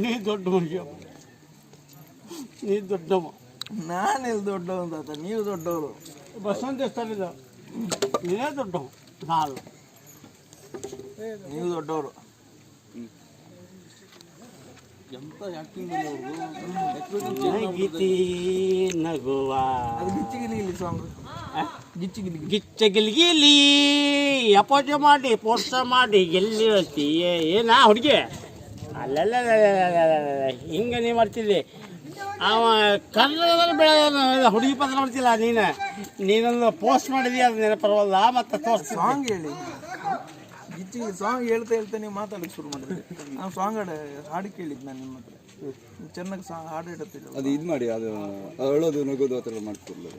ನೀ ದೊಡ್ಡ ಮನುಷ್ಯ, ನೀ ದೊಡ್ಡಮ್ಮ. ನಾನೆಲ್ಲಿ ದೊಡ್ಡವ ಅಂತ, ನೀವು ದೊಡ್ಡವರು. ಬಸವನ ದೇವಸ್ಥಾನದ ನೀನೇ ದೊಡ್ಡವ, ನಾನು ನೀವು ದೊಡ್ಡವರು. ಗೀತಿ ನಗುವ ಅದು ಗಿಚ್ಚಿಗಿಲಿ ಸಾಂಗ್, ಗಿಚ್ಚಿಗಿಲಿ ಗಿಚ್ಚಗಿಲ್ಗಿಲಿ ಅಪೋಜ ಮಾಡಿ ಪೋರ್ಸ ಮಾಡಿ ಎಲ್ಲಿ ಏನ ಹುಡುಗಿ ಅಲ್ಲೆಲ್ಲ ಹಿಂಗೆ ನೀ ಮಾಡ್ತಿದ್ದಿ. ಅವ ಕನ್ನಡದಲ್ಲಿ ಬೆಳೆದ ಹುಡುಗಿ ಪತ್ರ ಮಾಡ್ತಿಲ್ಲ ನೀನೊಂದು ಪೋಸ್ಟ್ ಮಾಡಿದೀಯ, ಅದು ನೆನಪರವಲ್ಲ. ಮತ್ತೆ ತೋರಿಸ್ ಸಾಂಗ್ ಹೇಳಿ, ಗಿಚ್ಚಿಗಿಲಿ ಸಾಂಗ್ ಹೇಳ್ತಾ ನೀವು ಮಾತಾಡೋಕೆ ಶುರು ಮಾಡಿದ್ರಿ. ನಾನು ಸಾಂಗ್ ಹಾಡು ಕೇಳಿದ್ದು ನಾನು ನಿಮ್ಮ ಹತ್ರ, ಚೆನ್ನಾಗಿ ಸಾಂಗ್ ಹಾಡು ಇಡುತ್ತಿಲ್ಲ. ಅದು ಇದು ಮಾಡಿ, ಅದು ಅಳೋದು ನಗೋದು ಆ ಥರ ಮಾಡ್ತಿರ್ಲಿಲ್ಲ.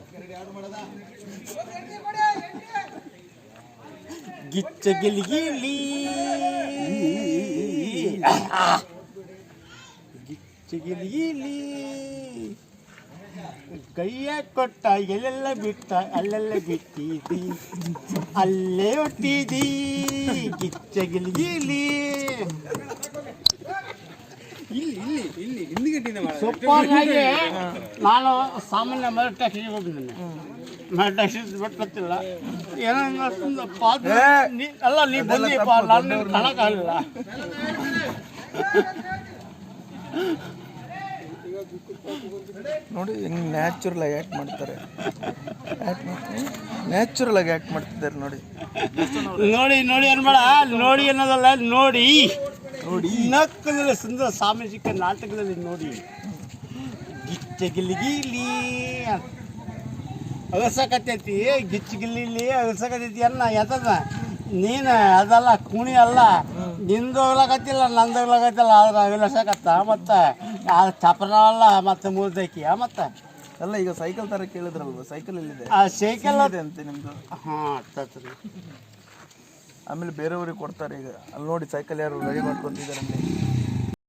ಗಿಚ್ಚಗಿಲ್ಗಿಲಿ ಗಿಚ್ಚಗಿಲ್ಗಿಲಿ ಕೈಯ ಕೊಟ್ಟ ಎಲ್ಲೆಲ್ಲ ಬಿಟ್ಟ ಅಲ್ಲೆಲ್ಲ ಬಿಟ್ಟಿದಿ, ಅಲ್ಲೇ ಹುಟ್ಟಿದಿ ಗಿಚ್ಚಗಿಲ್ಗಿಲಿ. ಸೂಪರ್ನಾಗಿ ನಾನು ಸಾಮಾನ್ಯ ಮರ ಟ್ಯಾಕ್ಸಿಗೆ ಹೋಗಿದ್ದೀನಿ. ಮರ ಟ್ಯಾಕ್ಸಿ ಬಿಟ್ಟಿಲ್ಲ, ಏನೋ ಅಲ್ಲ ನೀ ಬಂದಿಯಪ್ಪ, ನಾನು ಕಾಣಕ್ಕಾಗಲಿಲ್ಲ. ನೋಡಿ ಹೆಂಗೆ ನ್ಯಾಚುರಲ್ ಆಗಿ ಆ್ಯಕ್ಟ್ ಮಾಡ್ತಾರೆ, ನ್ಯಾಚುರಲ್ ಆಗಿ ಆ್ಯಕ್ಟ್ ಮಾಡ್ತಿದ್ದಾರೆ ನೋಡಿ. ನೋಡಿ ಅನ್ಬೇಡ, ನೋಡಿ ಅನ್ನೋದಲ್ಲ, ನೋಡಿ ನಕ್ಕದಲ್ಲಿ ಸುಂದರ ಸಾಮಾಜಿಕ ನಾಟಕದಲ್ಲಿ ನೋಡಿ. ಗಿಚ್ಚಗಿಲಿಗಿಲಿ ಅಗಸಕತ್ತೈತಿ, ಗಿಚ್ಚಗಿಲ್ಲಿ ಅಗಸಕತ್ತೈತಿ ಅನ್ನ ಎತ್ತದ ನೀನು ಅದಲ್ಲ, ಕುಣಿ ಅಲ್ಲ. ನಿಂದು ಹೋಗ್ಲಾಕತ್ತಿಲ್ಲ, ನಂದು ಹೋಗ್ಲಾಕತ್ತಿಲ್ಲ, ಆದ್ರೆ ಅಗಲಸಕತ್ತ. ಮತ್ತು ಅದು ಚಪ್ರವಲ್ಲ, ಮತ್ತು ಮೂರ್ದೈಕಿಯ ಮತ್ತೆ ಅಲ್ಲ. ಈಗ ಸೈಕಲ್ ಥರ ಕೇಳಿದ್ರಲ್ವ, ಸೈಕಲ್ ಎಲ್ಲಿದೆ? ಆ ಸೈಕಲ್ ಇದೆ ಅಂತೆ ನಿಮ್ಮದು. ಹಾಂ ಆಗ್ತದ್ರಿ. ಆಮೇಲೆ ಬೇರೆಯವ್ರಿಗೆ ಕೊಡ್ತಾರೆ. ಈಗ ಅಲ್ಲಿ ನೋಡಿ ಸೈಕಲ್ ಯಾರು ರೆಡಿ ಮಾಡ್ಕೊತಿದ್ದಾರೆ ಅಲ್ಲಿ.